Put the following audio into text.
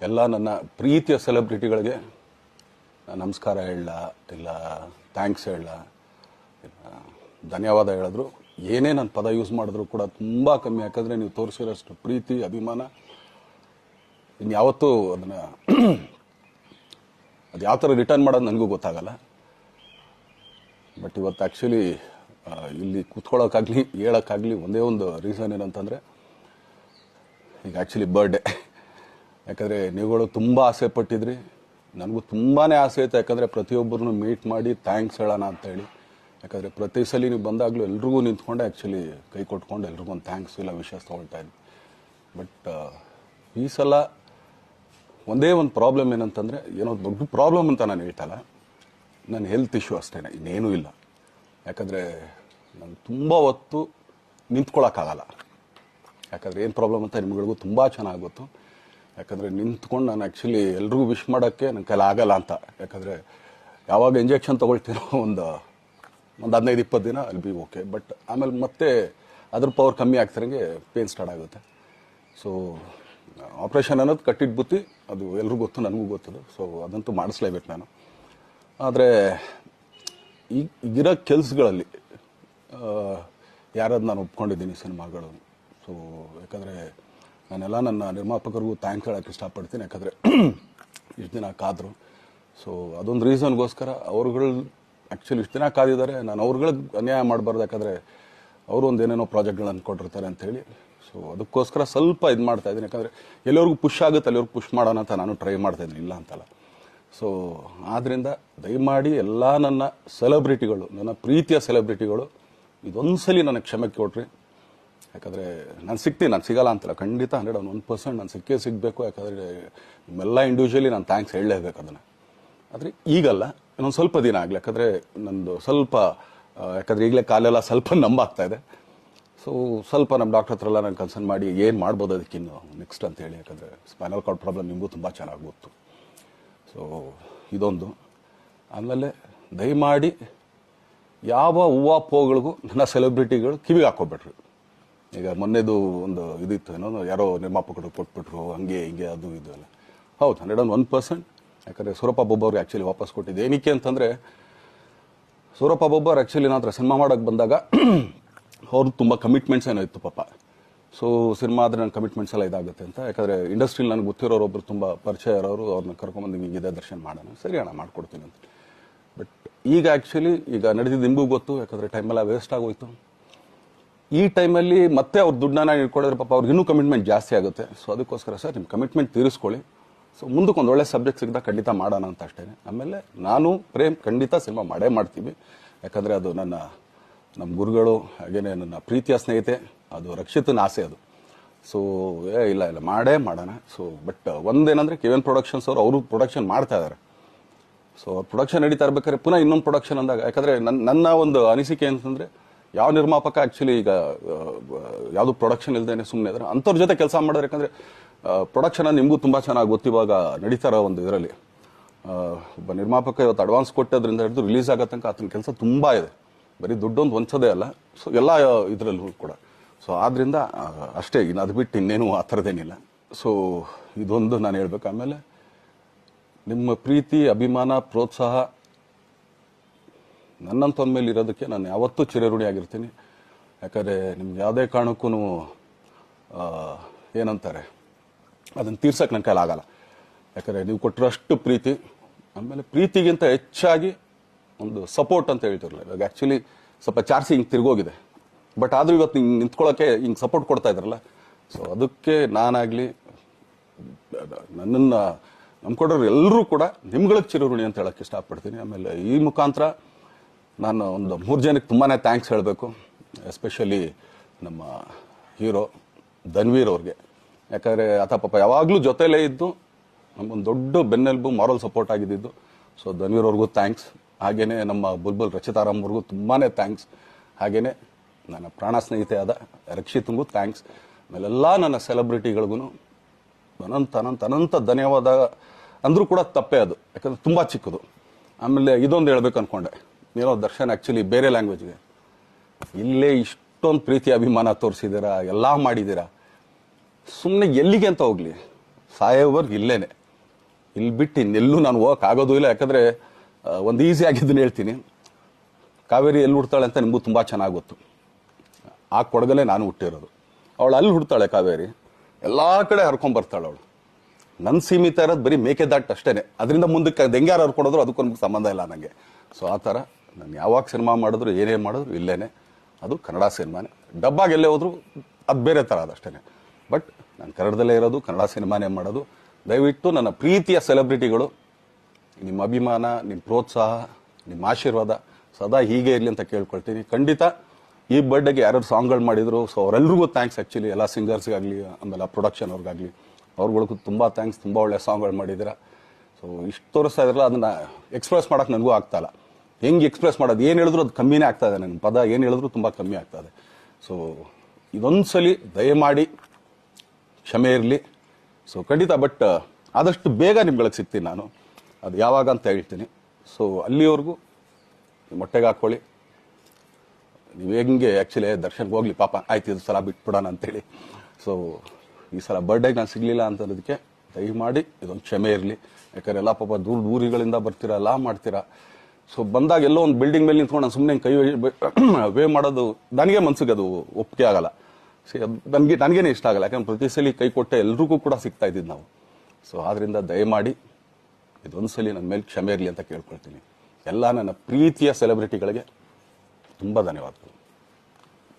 ಎಲ್ಲ ನನ್ನ ಪ್ರೀತಿಯ ಸೆಲೆಬ್ರಿಟಿಗಳಿಗೆ ನಮಸ್ಕಾರ ಹೇಳಲ್ಲ, ಇಲ್ಲ ಥ್ಯಾಂಕ್ಸ್ ಹೇಳಲ್ಲ, ಇಲ್ಲ ಧನ್ಯವಾದ ಹೇಳಿದ್ರು, ಏನೇ ನನ್ನ ಪದ ಯೂಸ್ ಮಾಡಿದ್ರು ಕೂಡ ತುಂಬ ಕಮ್ಮಿ. ಯಾಕಂದರೆ ನೀವು ತೋರಿಸಿರೋಷ್ಟು ಪ್ರೀತಿ ಅಭಿಮಾನ ಇನ್ಯಾವತ್ತೂ ಅದನ್ನು ಅದು ಯಾವ ಥರ ರಿಟರ್ನ್ ಮಾಡೋದು ನನಗೂ ಗೊತ್ತಾಗಲ್ಲ. ಬಟ್ ಇವತ್ತು ಆ್ಯಕ್ಚುಲಿ ಇಲ್ಲಿ ಕೂತ್ಕೊಳ್ಳೋಕ್ಕಾಗಲಿ ಹೇಳೋಕ್ಕಾಗಲಿ ಒಂದೇ ಒಂದು ರೀಸನ್ ಏನಂತಂದರೆ, ಈಗ ಆ್ಯಕ್ಚುಲಿ ಬರ್ಡೇ. ಯಾಕಂದರೆ ನೀವುಗಳು ತುಂಬ ಆಸೆ ಪಟ್ಟಿದ್ರಿ, ನನಗೂ ತುಂಬಾ ಆಸೆ ಇತ್ತು. ಯಾಕಂದರೆ ಪ್ರತಿಯೊಬ್ಬರನ್ನು ಮೀಟ್ ಮಾಡಿ ಥ್ಯಾಂಕ್ಸ್ ಹೇಳೋಣ ಅಂತೇಳಿ. ಯಾಕಂದರೆ ಪ್ರತಿ ಸಲ ನೀವು ಬಂದಾಗಲೂ ಎಲ್ರಿಗೂ ನಿಂತ್ಕೊಂಡೆ ಆ್ಯಕ್ಚುಲಿ ಕೈ ಕೊಟ್ಕೊಂಡು ಎಲ್ರಿಗೂ ಒಂದು ಥ್ಯಾಂಕ್ಸ್ ಇಲ್ಲ ವಿಷಸ್ ತೊಗೊಳ್ತಾ ಇದ್ವಿ. ಬಟ್ ಈ ಸಲ ಒಂದೇ ಒಂದು ಪ್ರಾಬ್ಲಮ್ ಏನಂತಂದರೆ, ಏನೋ ದೊಡ್ಡ ಪ್ರಾಬ್ಲಮ್ ಅಂತ ನಾನು ಹೇಳ್ತಲ್ಲ, ನನ್ನ ಹೆಲ್ತ್ ಇಶ್ಯೂ ಅಷ್ಟೇ, ಇನ್ನೇನೂ ಇಲ್ಲ. ಯಾಕಂದರೆ ನಾನು ತುಂಬ ಹೊತ್ತು ನಿಂತ್ಕೊಳ್ಳೋಕ್ಕಾಗಲ್ಲ. ಯಾಕಂದರೆ ಏನು ಪ್ರಾಬ್ಲಮ್ ಅಂತ ನಿಮ್ಗಳಿಗೂ ತುಂಬ ಚೆನ್ನಾಗಿ ಗೊತ್ತು. ಯಾಕಂದರೆ ನಿಂತ್ಕೊಂಡು ನಾನು ಆ್ಯಕ್ಚುಲಿ ಎಲ್ರಿಗೂ ವಿಶ್ ಮಾಡೋಕ್ಕೆ ನನ್ನ ಕೈಲಿ ಆಗಲ್ಲ ಅಂತ. ಯಾಕಂದರೆ ಯಾವಾಗ ಇಂಜೆಕ್ಷನ್ ತೊಗೊಳ್ತೀನೋ ಒಂದು 15-20 ದಿನ ಅಲ್ಲಿ ಬಿ ಓಕೆ. ಬಟ್ ಆಮೇಲೆ ಮತ್ತೆ ಅದ್ರ ಪವರ್ ಕಮ್ಮಿ ಆಗ್ತಿರಂಗೆ ಪೇನ್ ಸ್ಟಾರ್ಟ್ ಆಗುತ್ತೆ. ಸೊ ಆಪ್ರೇಷನ್ ಅನ್ನೋದು ಕಟ್ಟಿಟ್ಟು ಬುತ್ತಿ, ಅದು ಎಲ್ರಿಗೂ ಗೊತ್ತು, ನನಗೂ ಗೊತ್ತದು. ಸೊ ಅದಂತೂ ಮಾಡಿಸ್ಲೇಬೇಕು ನಾನು. ಆದರೆ ಈಗಿರೋ ಕೆಲಸಗಳಲ್ಲಿ ಯಾರಾದ್ರು ನಾನು ಒಪ್ಕೊಂಡಿದ್ದೀನಿ ಸಿನಿಮಾಗಳು. ಸೊ ಯಾಕಂದರೆ ನಾನೆಲ್ಲ ನನ್ನ ನಿರ್ಮಾಪಕರಿಗೂ ಥ್ಯಾಂಕ್ಸ್ ಹೇಳೋಕ್ಕೆ ಇಷ್ಟಪಡ್ತೀನಿ. ಯಾಕಂದರೆ ಇಷ್ಟು ದಿನ ಕಾದರು. ಸೊ ಅದೊಂದು ರೀಸನ್ಗೋಸ್ಕರ ಅವ್ರುಗಳು ಆ್ಯಕ್ಚುಲಿ ಇಷ್ಟು ದಿನ ಕಾದಿದ್ದಾರೆ. ನಾನು ಅವ್ರುಗಳಿಗೆ ಅನ್ಯಾಯ ಮಾಡಬಾರ್ದು. ಯಾಕಂದರೆ ಅವರು ಒಂದು ಏನೇನೋ ಪ್ರಾಜೆಕ್ಟ್ಗಳನ್ನು ಕೊಟ್ಟಿರ್ತಾರೆ ಅಂಥೇಳಿ. ಸೊ ಅದಕ್ಕೋಸ್ಕರ ಸ್ವಲ್ಪ ಇದು ಮಾಡ್ತಾಯಿದ್ದೀನಿ. ಯಾಕಂದರೆ ಎಲ್ಲಿವರೆಗೂ ಪುಷ್ ಆಗುತ್ತೆ ಅಲ್ಲಿವರೆಗೂ ಪುಷ್ ಮಾಡೋಣ ಅಂತ ನಾನು ಟ್ರೈ ಮಾಡ್ತಾಯಿದ್ದೀನಿ, ಇಲ್ಲ ಅಂತಲ್ಲ. ಸೊ ಆದ್ದರಿಂದ ದಯಮಾಡಿ ಎಲ್ಲ ನನ್ನ ಸೆಲೆಬ್ರಿಟಿಗಳು, ನನ್ನ ಪ್ರೀತಿಯ ಸೆಲೆಬ್ರಿಟಿಗಳು, ಇದೊಂದ್ಸಲಿ ನನಗೆ ಕ್ಷಮೆ ಕೊಟ್ರಿ. ಯಾಕಂದರೆ ನಾನು ಸಿಗ್ತೀನಿ, ನಾನು ಸಿಗಲ್ಲ ಅಂತಲ್ಲ, ಖಂಡಿತ 101% ನಾನು ಸಿಕ್ಕೇ ಸಿಗಬೇಕು. ಯಾಕಂದರೆ ನಿಮ್ಮೆಲ್ಲ ಇಂಡಿವಿಜುವಲಿ ನಾನು ಥ್ಯಾಂಕ್ಸ್ ಹೇಳಲೇಬೇಕು ಅದನ್ನು. ಆದರೆ ಈಗಲ್ಲ, ಇನ್ನೊಂದು ಸ್ವಲ್ಪ ದಿನ ಆಗಲಿ. ಯಾಕಂದರೆ ನಂದು ಸ್ವಲ್ಪ ಯಾಕಂದರೆ ಈಗಲೇ ಕಾಲೆಲ್ಲ ಸ್ವಲ್ಪ ನಂಬಾಗ್ತಾ ಇದೆ. ಸೊ ಸ್ವಲ್ಪ ನಮ್ಮ ಡಾಕ್ಟರ್ ಹತ್ರ ಎಲ್ಲ ನಾನು ಕನ್ಸರ್ನ್ ಮಾಡಿ ಏನು ಮಾಡ್ಬೋದು ಅದಕ್ಕಿನ್ನು ನೆಕ್ಸ್ಟ್ ಅಂತೇಳಿ. ಯಾಕಂದರೆ ಸ್ಪೈನಲ್ ಕಾರ್ಡ್ ಪ್ರಾಬ್ಲಮ್ ನಿಮಗೂ ತುಂಬ ಚೆನ್ನಾಗಿ ಗೊತ್ತು. ಸೊ ಇದೊಂದು. ಆಮೇಲೆ ದಯಮಾಡಿ ಯಾವ ಹೂವು ಪೋಗಳಿಗೂ ನನ್ನ ಸೆಲೆಬ್ರಿಟಿಗಳು ಕಿವಿಗೆ ಹಾಕೋಬೇಡ್ರಿ. ಈಗ ಮೊನ್ನೆದು ಒಂದು ಇದಿತ್ತು, ಏನೋ ಯಾರೋ ನಿರ್ಮಾಪಕರು ಕೊಟ್ಬಿಟ್ರು, ಹಂಗೆ ಹಿಂಗೆ ಅದು ಇದು ಎಲ್ಲ. ಹೌದು, 101%. ಯಾಕಂದರೆ ಸೂರಪ್ಪ ಬೊಬ್ಬ ಅವ್ರಿಗೆ ಆ್ಯಕ್ಚುಲಿ ವಾಪಸ್ ಕೊಟ್ಟಿದ್ದೆ. ಏನಕ್ಕೆ ಅಂತಂದರೆ, ಸೂರಪ್ಪ ಬೊಬ್ಬ ಅವ್ರು ಆ್ಯಕ್ಚುಲಿ ನನ್ನ ಹತ್ರ ಸಿನಿಮಾ ಮಾಡೋಕ್ಕೆ ಬಂದಾಗ ಅವ್ರದ್ದು ತುಂಬ ಕಮಿಟ್ಮೆಂಟ್ಸ್ ಏನೋ ಇತ್ತು ಪಾಪ. ಸೊ ಸಿನಿಮಾ ಆದರೆ ನನ್ನ ಕಮಿಟ್ಮೆಂಟ್ಸ್ ಎಲ್ಲ ಇದಾಗುತ್ತೆ ಅಂತ. ಯಾಕಂದರೆ ಇಂಡಸ್ಟ್ರಿಲಿ ನನಗೆ ಗೊತ್ತಿರೋರೊಬ್ಬರು ತುಂಬ ಪರಿಚಯ ಇರೋರು, ಅವ್ರನ್ನ ಕರ್ಕೊಂಬಂದು ಹಿಂಗಿದೆ ದರ್ಶನ ಮಾಡೋಣ, ಸರಿ ಅಣ್ಣ ಮಾಡ್ಕೊಡ್ತೀನಿ ಅಂತ. ಬಟ್ ಈಗ ಆ್ಯಕ್ಚುಲಿ ಈಗ ನಡೆದಿದ್ದು ನಿಮಗೂ ಗೊತ್ತು. ಯಾಕಂದರೆ ಟೈಮೆಲ್ಲ ವೇಸ್ಟ್ ಆಗೋಯ್ತು. ಈ ಟೈಮಲ್ಲಿ ಮತ್ತೆ ಅವ್ರ ದುಡ್ಡನ್ನ ಇಟ್ಕೊಡಿದ್ರೆ ಪಾಪ ಅವ್ರಿಗೆ ಇನ್ನೂ ಕಮಿಟ್ಮೆಂಟ್ ಜಾಸ್ತಿ ಆಗುತ್ತೆ. ಸೊ ಅದಕ್ಕೋಸ್ಕರ ಸರ್ ನಿಮ್ಮ ಕಮಿಟ್ಮೆಂಟ್ ತೀರಿಸ್ಕೊಳ್ಳಿ. ಸೊ ಮುಂದಕ್ಕೆ ಒಂದು ಒಳ್ಳೆ ಸಬ್ಜೆಕ್ಟ್ ಸಿಗ್ದಾಗ ಖಂಡಿತ ಮಾಡೋಣ ಅಂತ ಅಷ್ಟೇ. ಆಮೇಲೆ ನಾನು ಪ್ರೇಮ್ ಖಂಡಿತ ಸಿನಿಮಾ ಮಾಡೇ ಮಾಡ್ತೀವಿ. ಯಾಕಂದರೆ ಅದು ನಮ್ಮ ಗುರುಗಳು, ಹಾಗೇನೆ ನನ್ನ ಪ್ರೀತಿಯ ಸ್ನೇಹಿತೆ, ಅದು ರಕ್ಷಿತನ ಆಸೆ ಅದು. ಸೊ ಇಲ್ಲ ಮಾಡೇ ಮಾಡೋಣ. ಸೊ ಬಟ್ ಒಂದೇನಂದರೆ KVN ಪ್ರೊಡಕ್ಷನ್ಸ್ ಅವರು ಪ್ರೊಡಕ್ಷನ್ ಮಾಡ್ತಾ ಇದ್ದಾರೆ. ಸೊ ಅವ್ರ ಪ್ರೊಡಕ್ಷನ್ ನಡೀತಾ ಇರ್ಬೇಕಾದ್ರೆ ಪುನಃ ಇನ್ನೊಂದು ಪ್ರೊಡಕ್ಷನ್ ಅಂದಾಗ, ಯಾಕಂದರೆ ನನ್ನ ಒಂದು ಅನಿಸಿಕೆ ಅಂತಂದರೆ, ಯಾವ ನಿರ್ಮಾಪಕ ಆ್ಯಕ್ಚುಲಿ ಈಗ ಯಾವುದು ಪ್ರೊಡಕ್ಷನ್ ಇಲ್ಲದೇನೆ ಸುಮ್ಮನೆ ಇದ್ದಾರೆ ಅಂಥವ್ರ ಜೊತೆ ಕೆಲಸ ಮಾಡೋರು. ಯಾಕಂದರೆ ಪ್ರೊಡಕ್ಷನ್ ನಿಮಗೂ ತುಂಬ ಚೆನ್ನಾಗಿ ಗೊತ್ತು. ಇವಾಗ ನಡೀತಾ ಇರೋ ಒಂದು ಇದರಲ್ಲಿ ಒಬ್ಬ ನಿರ್ಮಾಪಕ ಇವತ್ತು ಅಡ್ವಾನ್ಸ್ ಕೊಟ್ಟೋದ್ರಿಂದ ಹಿಡಿದು ರಿಲೀಸ್ ಆಗೋ ತನಕ ಆತನ ಕೆಲಸ ತುಂಬ ಇದೆ. ಬರೀ ದುಡ್ಡೊಂದು ಹೊಂಚೋದೇ ಅಲ್ಲ, ಸೊ ಎಲ್ಲ ಇದರಲ್ಲೂ ಕೂಡ. ಸೊ ಆದ್ದರಿಂದ ಅಷ್ಟೇ, ಇನ್ನು ಅದು ಬಿಟ್ಟು ಇನ್ನೇನು ಆ ಥರದ್ದೇನಿಲ್ಲ. ಸೊ ಇದೊಂದು ನಾನು ಹೇಳ್ಬೇಕು. ಆಮೇಲೆ ನಿಮ್ಮ ಪ್ರೀತಿ, ಅಭಿಮಾನ, ಪ್ರೋತ್ಸಾಹ ನನ್ನಂತೊಂದ ಮೇಲೆ ಇರೋದಕ್ಕೆ ನಾನು ಯಾವತ್ತೂ ಚಿರಋಣಿಯಾಗಿರ್ತೀನಿ. ಯಾಕಂದರೆ ನಿಮ್ಗೆ ಯಾವುದೇ ಕಾರಣಕ್ಕೂ ಏನಂತಾರೆ ಅದನ್ನು ತೀರ್ಸೋಕ್ಕೆ ನನ್ನ ಕೈಲಾಗಲ್ಲ. ಯಾಕಂದರೆ ನೀವು ಕೊಟ್ಟಿರೋಷ್ಟು ಪ್ರೀತಿ, ಆಮೇಲೆ ಪ್ರೀತಿಗಿಂತ ಹೆಚ್ಚಾಗಿ ಒಂದು ಸಪೋರ್ಟ್ ಅಂತ ಹೇಳ್ತಿರಲಿಲ್ಲ. ಇವಾಗ ಆ್ಯಕ್ಚುಲಿ ಸ್ವಲ್ಪ ಚಾರ್ಜಿ ಹಿಂಗೆ ತಿರುಗೋಗಿದೆ. ಬಟ್ ಆದರೂ ಇವತ್ತು ಹಿಂಗೆ ನಿಂತ್ಕೊಳ್ಳೋಕ್ಕೆ ಹಿಂಗೆ ಸಪೋರ್ಟ್ ಕೊಡ್ತಾ ಇದ್ದಾರಲ್ಲ. ಸೊ ಅದಕ್ಕೆ ನಾನಾಗಲಿ ನನ್ನನ್ನು ನಂಬ್ಕೊಡೋರು ಎಲ್ಲರೂ ಕೂಡ ನಿಮ್ಗಳಿಗೆ ಚಿರಋಣಿ ಅಂತ ಹೇಳೋಕ್ಕೆ ಇಷ್ಟಪಡ್ತೀನಿ. ಆಮೇಲೆ ಈ ಮುಖಾಂತರ ನಾನು ಒಂದು 3 ಜನಕ್ಕೆ ತುಂಬಾ ಥ್ಯಾಂಕ್ಸ್ ಹೇಳಬೇಕು. ಎಸ್ಪೆಷಲಿ ನಮ್ಮ ಹೀರೋ ಧನ್ವೀರ್ ಅವ್ರಿಗೆ. ಯಾಕಂದರೆ ಆತ ಪಾಪ ಯಾವಾಗಲೂ ಜೊತೆಲೇ ಇದ್ದು ನಮಗೊಂದು ದೊಡ್ಡ ಬೆನ್ನೆಲುಬು, ಮಾರಲ್ ಸಪೋರ್ಟ್ ಆಗಿದ್ದು. ಸೊ ಧನ್ವೀರ್ ಅವ್ರಿಗೂ ಥ್ಯಾಂಕ್ಸ್. ಹಾಗೆಯೇ ನಮ್ಮ ಬುಲ್ಬುಲ್ ರಚಿತಾರಾಮ್ ಅವ್ರಿಗೂ ತುಂಬಾ ಥ್ಯಾಂಕ್ಸ್. ಹಾಗೆಯೇ ನನ್ನ ಪ್ರಾಣ ಸ್ನೇಹಿತೆ ಆದ ರಕ್ಷಿತಂಗೂ ಥ್ಯಾಂಕ್ಸ್. ಆಮೇಲೆಲ್ಲ ನನ್ನ ಸೆಲೆಬ್ರಿಟಿಗಳಿಗೂ ಅನಂತ ಧನ್ಯವಾದ ಅಂದರೂ ಕೂಡ ತಪ್ಪೇ ಅದು. ಯಾಕಂದರೆ ತುಂಬ ಚಿಕ್ಕದು. ಆಮೇಲೆ ಇದೊಂದು ಹೇಳ್ಬೇಕು ಅಂದ್ಕೊಂಡೆ, ಏನೋ ದರ್ಶನ್ ಆ್ಯಕ್ಚುಲಿ ಬೇರೆ ಲ್ಯಾಂಗ್ವೇಜ್ಗೆ ಇಲ್ಲೇ ಇಷ್ಟೊಂದು ಪ್ರೀತಿ ಅಭಿಮಾನ ತೋರಿಸಿದ್ದೀರಾ, ಎಲ್ಲ ಮಾಡಿದ್ದೀರಾ, ಸುಮ್ಮನೆ ಎಲ್ಲಿಗೆ ಅಂತ ಹೋಗಲಿ. ಸಾಯೋವರೆಗೂ ಇಲ್ಲೇನೆ. ಇಲ್ಲಿ ಬಿಟ್ಟು ಇನ್ನೆಲ್ಲೂ ನಾನು ಹೋಗೋಕ್ಕಾಗೋದು ಇಲ್ಲ. ಯಾಕಂದರೆ ಒಂದು ಈಸಿ ಆಗಿದ್ದನ್ನು ಹೇಳ್ತೀನಿ. ಕಾವೇರಿ ಎಲ್ಲಿ ಹುಡ್ತಾಳೆ ಅಂತ ನಿಮಗೂ ತುಂಬ ಚೆನ್ನಾಗಿ ಗೊತ್ತು. ಆ ಕೊಡಗಲ್ಲೇ ನಾನು ಹುಟ್ಟಿರೋದು. ಅವಳು ಅಲ್ಲಿ ಹುಡ್ತಾಳೆ ಕಾವೇರಿ, ಎಲ್ಲ ಕಡೆ ಹರ್ಕೊಂಬರ್ತಾಳೆ ಅವಳು. ನನ್ನ ಸೀಮಿತ ಇರೋದು ಬರೀ ಮೇಕೆದಾಟ್ ಅಷ್ಟೇ. ಅದರಿಂದ ಮುಂದಕ್ಕೆ ಅದು ಹೆಂಗ್ಯಾರು ಹರ್ಕೊಡೋದ್ರು ಅದಕ್ಕೂ ನಮ್ಗೆ ಸಂಬಂಧ ಇಲ್ಲ ನನಗೆ. ಸೊ ಆ ಥರ ನಾನು ಯಾವಾಗ ಸಿನಿಮಾ ಮಾಡಿದ್ರು ಏನೇ ಮಾಡಿದ್ರು ಇಲ್ಲೇನೆ, ಅದು ಕನ್ನಡ ಸಿನಿಮಾನೇ. ಡಬ್ಬಾಗಿ ಎಲ್ಲೇ ಹೋದ್ರು ಅದು ಬೇರೆ ಥರ ಅದಷ್ಟೇ. ಬಟ್ ನಾನು ಕನ್ನಡದಲ್ಲೇ ಇರೋದು, ಕನ್ನಡ ಸಿನಿಮಾನೇ ಮಾಡೋದು. ದಯವಿಟ್ಟು ನನ್ನ ಪ್ರೀತಿಯ ಸೆಲೆಬ್ರಿಟಿಗಳು, ನಿಮ್ಮ ಅಭಿಮಾನ, ನಿಮ್ಮ ಪ್ರೋತ್ಸಾಹ, ನಿಮ್ಮ ಆಶೀರ್ವಾದ ಸದಾ ಹೀಗೆ ಇರಲಿ ಅಂತ ಕೇಳ್ಕೊಳ್ತೀನಿ. ಖಂಡಿತ ಈ ಬರ್ಡೇಗೆ ಯಾರು ಸಾಂಗ್ಗಳು ಮಾಡಿದ್ರು, ಸೊ ಅವರೆಲ್ರಿಗೂ ಥ್ಯಾಂಕ್ಸ್. ಆ್ಯಕ್ಚುಲಿ ಎಲ್ಲ ಸಿಂಗರ್ಸ್ಗಾಗಲಿ, ಆಮೇಲೆ ಪ್ರೊಡಕ್ಷನ್ ಅವ್ರಿಗಾಗಲಿ, ಅವ್ರುಗಳಿಗೂ ತುಂಬ ಥ್ಯಾಂಕ್ಸ್. ತುಂಬ ಒಳ್ಳೆ ಸಾಂಗ್ಗಳು ಮಾಡಿದ್ದೀರಾ. ಸೊ ಇಷ್ಟು ತೋರಿಸ್ತಾ ಇದ್ರಲ್ಲ, ಅದನ್ನು ಎಕ್ಸ್ಪ್ರೆಸ್ ಮಾಡೋಕ್ಕೆ ನನಗೂ ಆಗ್ತಾಯಿಲ್ಲ. ಹೆಂಗೆ ಎಕ್ಸ್ಪ್ರೆಸ್ ಮಾಡೋದು, ಏನು ಹೇಳಿದ್ರು ಅದು ಕಮ್ಮಿನೇ ಆಗ್ತಾಯಿದೆ. ನನ್ನ ಪದ ಏನು ಹೇಳಿದ್ರು ತುಂಬ ಕಮ್ಮಿ ಆಗ್ತಾಯಿದೆ. ಸೊ ಇದೊಂದು ಸಲ ದಯಮಾಡಿ ಕ್ಷಮೆ ಇರಲಿ. ಸೊ ಖಂಡಿತ, ಬಟ್ ಆದಷ್ಟು ಬೇಗ ನಿಮ್ಗಳಿಗೆ ಸಿಗ್ತೀನಿ ನಾನು. ಅದು ಯಾವಾಗ ಅಂತ ಹೇಳ್ತೀನಿ. ಸೊ ಅಲ್ಲಿವರೆಗೂ ಮೊಟ್ಟೆಗೆ ಹಾಕ್ಕೊಳ್ಳಿ. ನೀವು ಹೆಂಗೆ ಆ್ಯಕ್ಚುಲಿ ದರ್ಶನ್ಗೆ ಹೋಗ್ಲಿ ಪಾಪ, ಆಯ್ತು ಇದು ಸಲ ಬಿಟ್ಬಿಡೋಣ ಅಂತೇಳಿ. ಸೊ ಈ ಸಲ ಬರ್ಡೇಗೆ ನಾನು ಸಿಗಲಿಲ್ಲ ಅಂತನ್ನೋದಕ್ಕೆ ದಯಮಾಡಿ ಇದೊಂದು ಕ್ಷಮೆ ಇರಲಿ. ಯಾಕಂದ್ರೆ ಎಲ್ಲ ಪಾಪ ಊರುಗಳಿಂದ ಬರ್ತೀರಾ, ಎಲ್ಲ ಮಾಡ್ತೀರಾ. ಸೊ ಬಂದಾಗ ಎಲ್ಲೋ ಒಂದು ಬಿಲ್ಡಿಂಗ್ ಮೇಲೆ ನಿಂತ್ಕೊಂಡು ನಾನು ಸುಮ್ಮನೆ ಕೈ ವೇ ಮಾಡೋದು ನನಗೆ ಮನ್ಸಿಗೆ ಅದು ಒಪ್ಪಿಗೆ ಆಗಲ್ಲ. ಅದು ನನಗೇನೆ ಇಷ್ಟ ಆಗಲ್ಲ. ಯಾಕಂದ್ರೆ ಪ್ರತಿ ಸಲ ಕೈ ಕೊಟ್ಟೆ ಎಲ್ರಿಗೂ ಕೂಡ ಸಿಗ್ತಾ ಇದ್ದಿದ್ದು ನಾವು. ಸೊ ಆದ್ದರಿಂದ ದಯಮಾಡಿ ಇದೊಂದು ಸಲ ನನ್ನ ಮೇಲೆ ಕ್ಷಮೆ ಇರಲಿ ಅಂತ ಕೇಳ್ಕೊಳ್ತೀನಿ. ಎಲ್ಲ ನನ್ನ ಪ್ರೀತಿಯ ಸೆಲೆಬ್ರಿಟಿಗಳಿಗೆ ತುಂಬ ಧನ್ಯವಾದಗಳು.